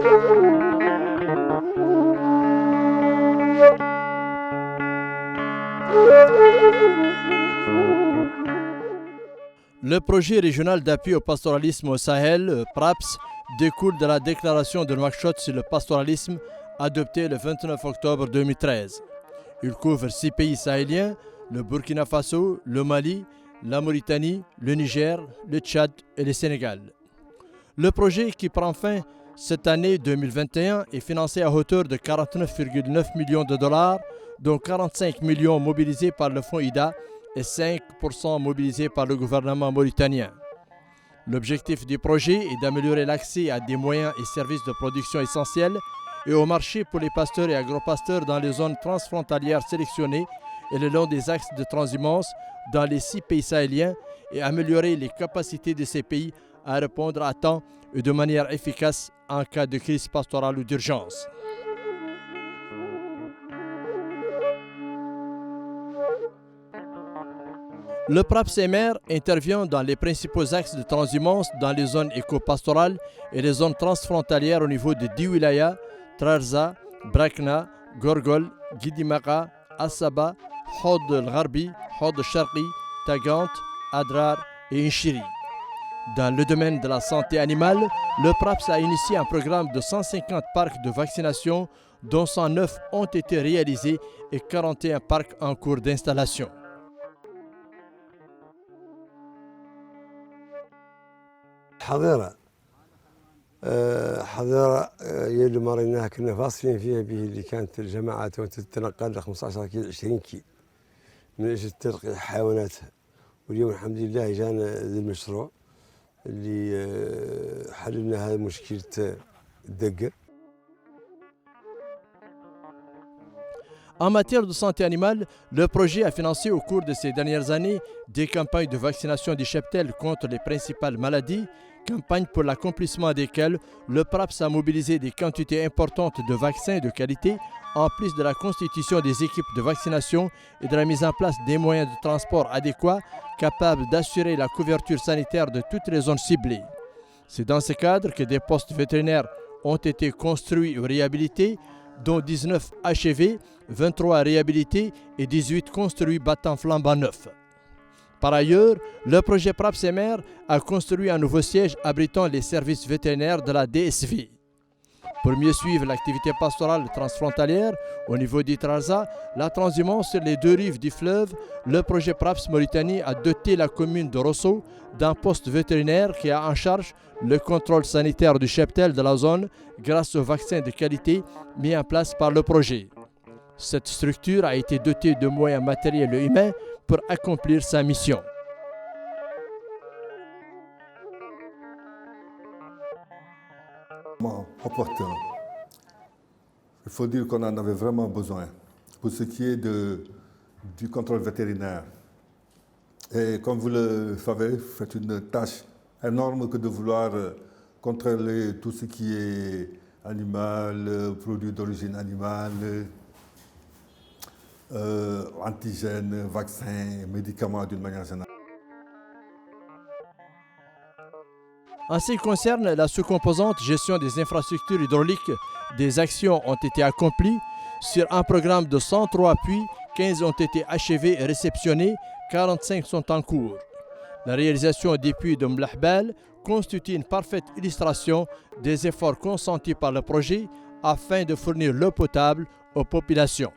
Le projet régional d'appui au pastoralisme au Sahel, PRAPS, découle de la déclaration de Nouakchott sur le pastoralisme adoptée le 29 octobre 2013. Il couvre 6 pays sahéliens, le Burkina Faso, le Mali, la Mauritanie, le Niger, le Tchad et le Sénégal. Le projet, qui prend fin cette année 2021, est financé à hauteur de 49,9 millions de dollars, dont 45 millions mobilisés par le fonds IDA et 5% mobilisés par le gouvernement mauritanien. L'objectif du projet est d'améliorer l'accès à des moyens et services de production essentiels et au marché pour les pasteurs et agropasteurs dans les zones transfrontalières sélectionnées et le long des axes de transhumance dans les 6 pays sahéliens et améliorer les capacités de ces pays à répondre à temps et de manière efficace en cas de crise pastorale ou d'urgence. Le PRAPS-MR intervient dans les principaux axes de transhumance dans les zones éco-pastorales et les zones transfrontalières au niveau de 10 wilayas, Trarza, Brakna, Gorgol, Guidimaka, Assaba, Hod el-Gharbi, Hod el-Sharqi, Tagant, Adrar et Inchiri. Dans le domaine de la santé animale, le PRAPS a initié un programme de 150 parcs de vaccination, dont 109 ont été réalisés et 41 parcs en cours d'installation. حظيرة هي اللي مريناها كنا فاصلين فيها به اللي كانت الجماعات تتنقل ل 15 كيلو 20 كيلو من اجل تلقي حيواناتها، واليوم الحمد لله جانا ذا المشروع اللي حللنا هذه مشكلة الدقة. En matière de santé animale, le projet a financé au cours de ces dernières années des campagnes de vaccination du cheptel contre les principales maladies, campagnes pour l'accomplissement desquelles le PRAPS a mobilisé des quantités importantes de vaccins de qualité, en plus de la constitution des équipes de vaccination et de la mise en place des moyens de transport adéquats capables d'assurer la couverture sanitaire de toutes les zones ciblées. C'est dans ce cadre que des postes vétérinaires ont été construits ou réhabilités, dont 19 achevés, 23 réhabilités et 18 construits battant flambant neuf. Par ailleurs, le projet PRAPS-MR a construit un nouveau siège abritant les services vétérinaires de la DSV. Pour mieux suivre l'activité pastorale transfrontalière au niveau d'Itrarza, la transhumance sur les 2 rives du fleuve, le projet PRAPS Mauritanie a doté la commune de Rosso d'un poste vétérinaire qui a en charge le contrôle sanitaire du cheptel de la zone grâce aux vaccins de qualité mis en place par le projet. Cette structure a été dotée de moyens matériels et humains pour accomplir sa mission. Opportun. Il faut dire qu'on en avait vraiment besoin pour ce qui est du contrôle vétérinaire. Et comme vous le savez, c'est une tâche énorme que de vouloir contrôler tout ce qui est animal, produits d'origine animale, antigènes, vaccins, médicaments d'une manière générale. En ce qui concerne la sous-composante gestion des infrastructures hydrauliques, des actions ont été accomplies. Sur un programme de 103 puits, 15 ont été achevés et réceptionnés, 45 sont en cours. La réalisation des puits de Mlahbal constitue une parfaite illustration des efforts consentis par le projet afin de fournir l'eau potable aux populations.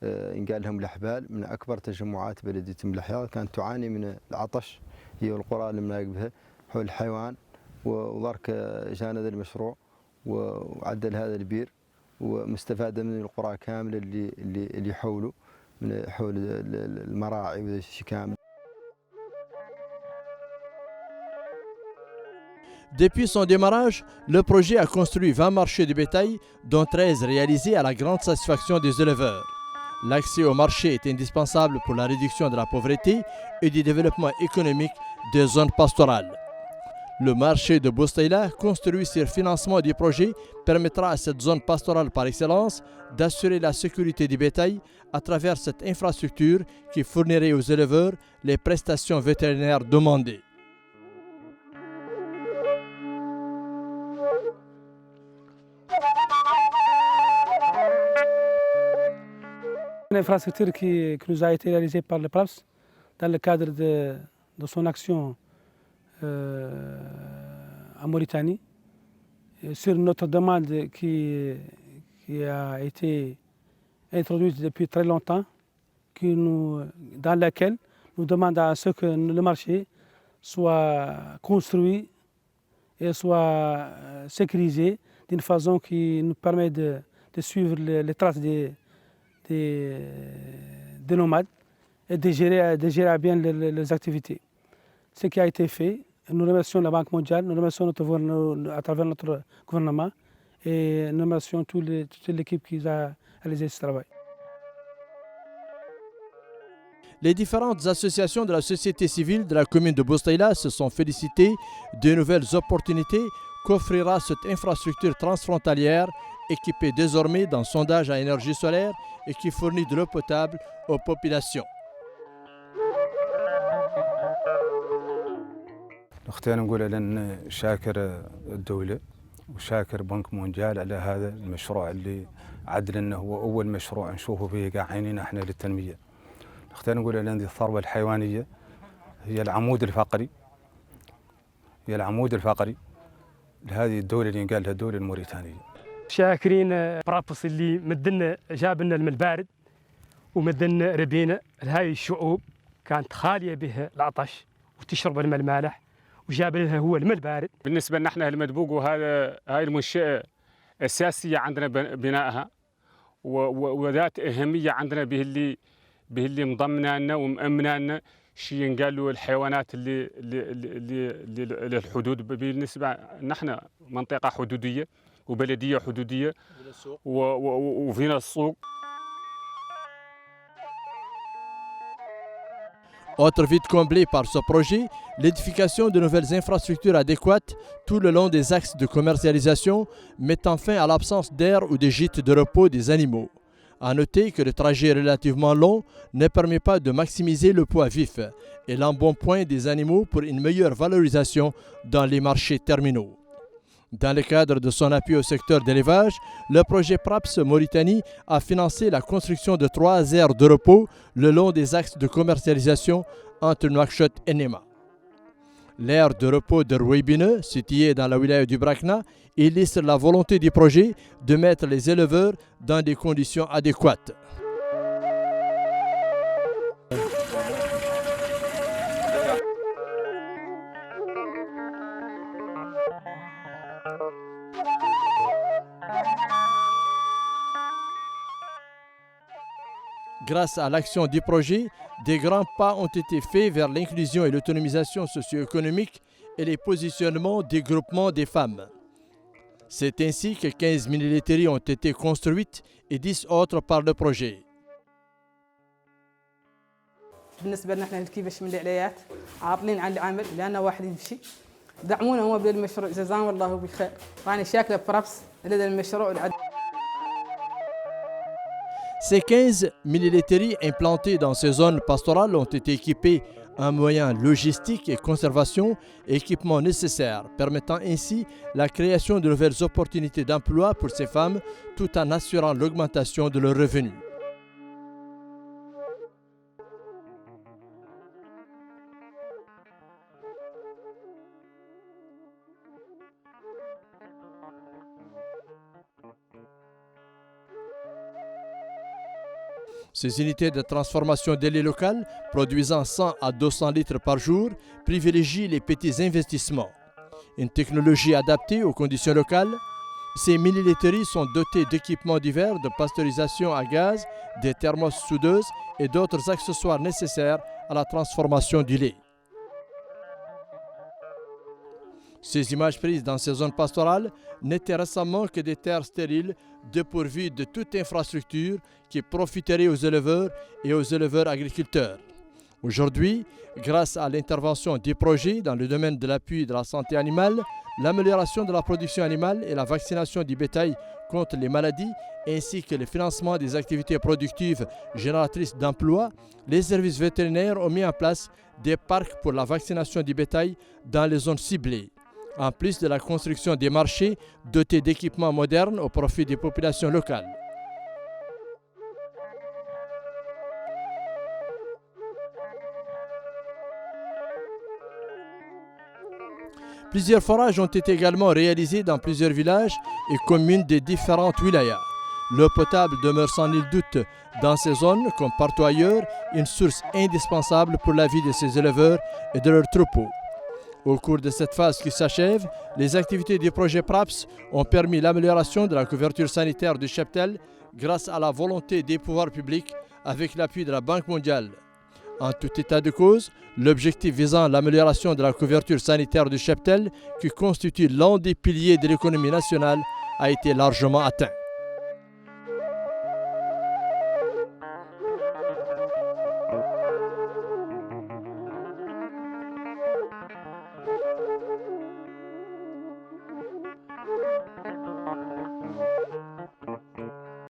ينقال لهم الأحبال من أكبر تجمعات بلدية ملحية، كانت تعاني من العطش هي والقرى اللي ملاقبها حول الحيوان، وضرك جانا ذا المشروع وعدل هذا البير ومستفادة من القرى كاملة اللي حوله من حول المراعي وذا الشيء كامل. Depuis son démarrage, le projet a construit 20 marchés de bétail, dont 13 réalisés à la grande satisfaction des éleveurs. L'accès au marché est indispensable pour la réduction de la pauvreté et du développement économique des zones pastorales. Le marché de Boustaïla, construit sur financement du projet, permettra à cette zone pastorale par excellence d'assurer la sécurité du bétail à travers cette infrastructure qui fournirait aux éleveurs les prestations vétérinaires demandées. Une infrastructure qui nous a été réalisée par le PRAPS dans le cadre de son action en Mauritanie, sur notre demande qui a été introduite depuis très longtemps, dans laquelle nous demandons à ce que le marché soit construit et soit sécurisé d'une façon qui nous permet de suivre les traces des nomades et de gérer bien les activités. Ce qui a été fait, nous remercions la Banque mondiale, nous remercions à travers notre gouvernement et nous remercions toute l'équipe qui a réalisé ce travail. Les différentes associations de la société civile de la commune de Boustaïla se sont félicitées de nouvelles opportunités qu'offrira cette infrastructure transfrontalière équipée désormais d'un sondage à énergie solaire et qui fournit de l'eau potable aux populations. نختار نقول لأن شاكر الدولة وشاكر بنك مونديال على هذا المشروع اللي عدل أنه هو أول مشروع نشوفه به قاع عينينا احنا للتنمية. نختار نقول لأن هذه الثروة الحيوانية هي العمود الفقري لهذه الدولة اللي قال لها الدولة الموريتانية. شاكرين برابس اللي مدنا جاب لنا الماء البارد ومدنا ربينا هاي الشعوب كانت خالية به العطش وتشرب الماء المالح وجاب لها هو الماء البارد. بالنسبة لنا احنا المدبوق هاي المنشأة أساسية عندنا بنائها وذات أهمية عندنا به اللي مضمنة لنا ومأمنة لنا شيء قالوا الحيوانات اللي للحدود. بالنسبة نحن منطقة حدودية وبلدية حدودية وفينا السوق. Autre vide comblé par ce projet, l'édification de nouvelles infrastructures adéquates tout le long des axes de commercialisation, mettant fin à l'absence d'air ou de gîtes de repos des animaux. À noter que le trajet relativement long ne permet pas de maximiser le poids vif et l'embonpoint des animaux pour une meilleure valorisation dans les marchés terminaux. Dans le cadre de son appui au secteur d'élevage, le projet PRAPS Mauritanie a financé la construction de 3 aires de repos le long des axes de commercialisation entre Nouakchott et Nema. L'aire de repos de Rouébineux, située dans la wilaya du Brakna, illustre la volonté du projet de mettre les éleveurs dans des conditions adéquates. Grâce à l'action du projet, des grands pas ont été faits vers l'inclusion et l'autonomisation socio-économique et les positionnements des groupements des femmes. C'est ainsi que 15 mini-laiteries ont été construites et 10 autres par le projet. بالنسبة لنا احنا كيفاش من العلايات عاطلين عن العمل لأنه واحد يمشي دعمونا هو بالمشروع جزاهم الله بخير وأنا شاكرة برابس لدى المشروع العدل. Ces 15 mini-laiteries implantées dans ces zones pastorales ont été équipées en moyens logistiques et conservation et équipements nécessaires, permettant ainsi la création de nouvelles opportunités d'emploi pour ces femmes tout en assurant l'augmentation de leurs revenus. Ces unités de transformation de lait local, produisant 100 à 200 litres par jour, privilégient les petits investissements. Une technologie adaptée aux conditions locales, ces mini-laiteries sont dotées d'équipements divers de pasteurisation à gaz, des thermos soudeuses et d'autres accessoires nécessaires à la transformation du lait. Ces images prises dans ces zones pastorales n'étaient récemment que des terres stériles dépourvues de toute infrastructure qui profiterait aux éleveurs et aux éleveurs agriculteurs. Aujourd'hui, grâce à l'intervention des projets dans le domaine de l'appui de la santé animale, l'amélioration de la production animale et la vaccination du bétail contre les maladies, ainsi que le financement des activités productives génératrices d'emplois, les services vétérinaires ont mis en place des parcs pour la vaccination du bétail dans les zones ciblées, en plus de la construction des marchés dotés d'équipements modernes au profit des populations locales. Plusieurs forages ont été également réalisés dans plusieurs villages et communes des différentes wilayas. L'eau potable demeure sans nul doute dans ces zones, comme partout ailleurs, une source indispensable pour la vie de ces éleveurs et de leurs troupeaux. Au cours de cette phase qui s'achève, les activités du projet PRAPS ont permis l'amélioration de la couverture sanitaire du cheptel grâce à la volonté des pouvoirs publics avec l'appui de la Banque mondiale. En tout état de cause, l'objectif visant l'amélioration de la couverture sanitaire du cheptel, qui constitue l'un des piliers de l'économie nationale, a été largement atteint.